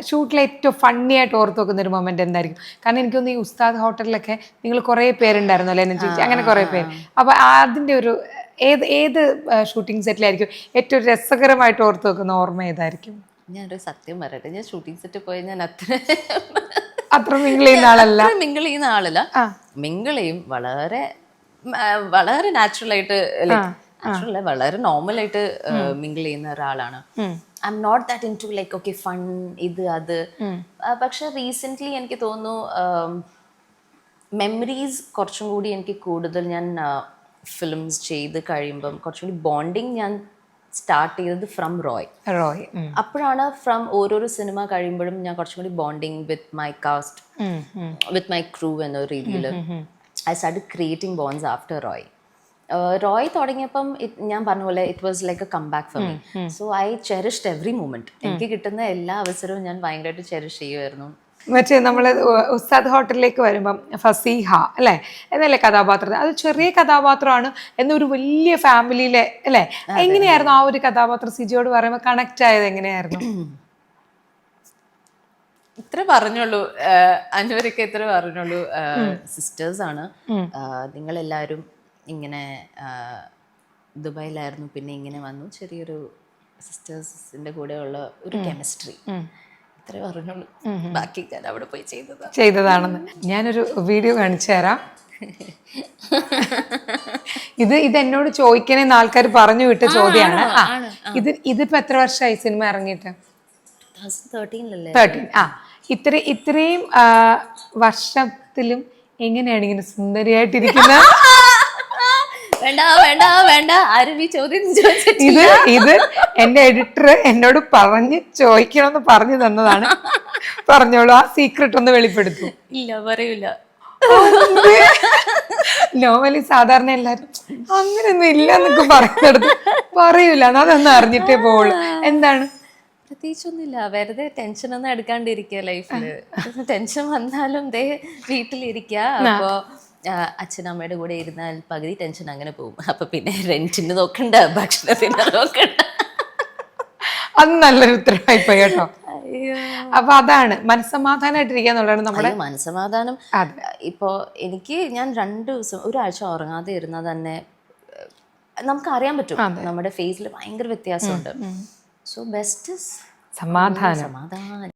ഷൂട്ടിൽ ഏറ്റവും ഫണ്ണി ആയിട്ട് ഓർത്ത് വെക്കുന്ന ഒരു മൊമെന്റ് എന്തായിരിക്കും? കാരണം എനിക്കൊന്ന് ഈ ഉസ്താദ് ഹോട്ടലിലൊക്കെ നിങ്ങൾ കുറേ പേരുണ്ടായിരുന്നല്ലോ, എന്നെ ചേച്ചി അങ്ങനെ കുറേ പേര്. അപ്പൊ അതിന്റെ ഒരു ഏത് ഷൂട്ടിംഗ് സെറ്റിലായിരിക്കും ഏറ്റവും രസകരമായിട്ട് ഓർത്ത് വെക്കുന്ന ഓർമ്മ ഏതായിരിക്കും? ഞാനൊരു സത്യം പറയട്ടെ, ഞാൻ ഷൂട്ടിംഗ് സെറ്റ് പോയി ഞാൻ അത്ര മിങ്കിൾ ചെയ്യുന്ന ആളല്ല. മിങ്കിൾ ചെയ്യുന്ന ആളല്ല. മിങ്കിൾ ചെയ്യും, വളരെ വളരെ നാച്ചുറൽ ആയിട്ട്, നാച്ചുറൽ വളരെ നോർമൽ ആയിട്ട് മിങ്കിൾ ചെയ്യുന്ന ഒരാളാണ്. I am not that into like okay fun ഇത് അത്. പക്ഷെ റീസെൻ്റ്ലി എനിക്ക് തോന്നുന്നു മെമ്മറീസ് കുറച്ചും കൂടി എനിക്ക് കൂടുതൽ ഞാൻ ഫിലിംസ് ചെയ്ത് കഴിയുമ്പം കുറച്ചും കൂടി ബോണ്ടിങ് ഞാൻ സ്റ്റാർട്ട് ചെയ്തത് ഫ്രം റോയ്. അപ്പോഴാണ് ഫ്രം ഓരോരോ സിനിമ കഴിയുമ്പോഴും ഞാൻ കുറച്ചും കൂടി bonding with my cast, with my crew എന്ന രീതിയിൽ I start creating bonds after Roy. Roy തുടങ്ങിയപ്പം ഞാൻ പറഞ്ഞ പോലെ it was like a come back for me. So I cherished every moment. എനിക്ക് കിട്ടുന്ന എല്ലാ അവസരവും ഞാൻ ഭയങ്കരമായിട്ട് ചെറിഷ് ചെയ്യുമായിരുന്നു. മറ്റേ നമ്മൾ ഉസ്താദ് ഹോട്ടലിലേക്ക് വരുമ്പം ഫസീഹ അല്ലേ എന്നല്ലേ കഥാപാത്രം? അത് ചെറിയ കഥാപാത്രമാണ് എന്നൊരു വലിയ ഫാമിലിയിലെ അല്ലേ? എങ്ങനെയായിരുന്നു ആ ഒരു കഥാപാത്രം സിജിയോട് പറയുമ്പോൾ കണക്ട് ആയത് എങ്ങനെയായിരുന്നു? ഇത്ര പറഞ്ഞുള്ളൂ, അനുവരൊക്കെ ഇത്ര പറഞ്ഞുള്ളൂ. സിസ്റ്റേഴ്സ് ആണ് നിങ്ങളെല്ലാവരും. ഇങ്ങനെ ദുബായിലായിരുന്നു, പിന്നെ ഇങ്ങനെ വന്നു, ചെറിയൊരു സിസ്റ്റേഴ്സിന്റെ കൂടെയുള്ള ഒരു കെമിസ്ട്രി. ഇത്രേ പറഞ്ഞുള്ളൂ. ബാക്കി ഞാൻ അവിടെ പോയി ചെയ്തതാണെന്ന്. ഞാനൊരു വീഡിയോ കാണിച്ചു തരാം. ഇത് എന്നോട് ചോദിക്കണേന്ന് ആൾക്കാർ പറഞ്ഞു വിട്ട ചോദ്യമാണ്. ഇതിപ്പോ എത്ര വർഷമായി സിനിമ ഇറങ്ങിയിട്ട്? 13. ഇത്രയും വർഷത്തിലും എങ്ങനെയാണ് ഇങ്ങനെ സുന്ദരിയായിട്ടിരിക്കുന്നത്? ഇത് എന്റെ എഡിറ്റർ എന്നോട് പറഞ്ഞ് ചോദിക്കണമെന്ന് പറഞ്ഞു തന്നതാണ്. പറഞ്ഞോളൂ, ആ സീക്രട്ട് ഒന്ന് വെളിപ്പെടുത്തും. ഇല്ല, പറയൂല. നോർമലി സാധാരണ എല്ലാരും അങ്ങനെയൊന്നും ഇല്ല എന്നൊക്കെ പറയുന്നത് പറയൂല. അതൊന്നും അറിഞ്ഞിട്ടേ പോവുള്ളൂ. എന്താണ്? പ്രത്യേകിച്ചൊന്നുമില്ല, വെറുതെ ടെൻഷൻ ഒന്നും എടുക്കാണ്ടിരിക്കുക ലൈഫില്. ടെൻഷൻ വന്നാലും ദേ വീട്ടിലിരിക്കുക. അപ്പോ അച്ഛനമ്മയുടെ കൂടെ ഇരുന്നാൽ പകുതി ടെൻഷൻ അങ്ങനെ പോകും. അപ്പൊ പിന്നെ റെന്റിന് നോക്കണ്ട, ഭക്ഷണത്തിന് നോക്കണ്ട. അത് നല്ലൊരു ഉത്തരവായിപ്പോയി കേട്ടോ. അപ്പൊ അതാണ് മനസ്സമാധാനമായിട്ടിരിക്കുക എന്നുള്ളതാണ് നമ്മുടെ മനസ്സമാധാനം. ഇപ്പോ എനിക്ക് ഞാൻ 2 ദിവസം ഒരാഴ്ച ഉറങ്ങാതെ ഇരുന്നാൽ തന്നെ നമുക്ക് അറിയാൻ പറ്റും നമ്മുടെ ഫേസിൽ ഭയങ്കര വ്യത്യാസമുണ്ട്. സോ ബെസ്റ്റ് സമാധാനം.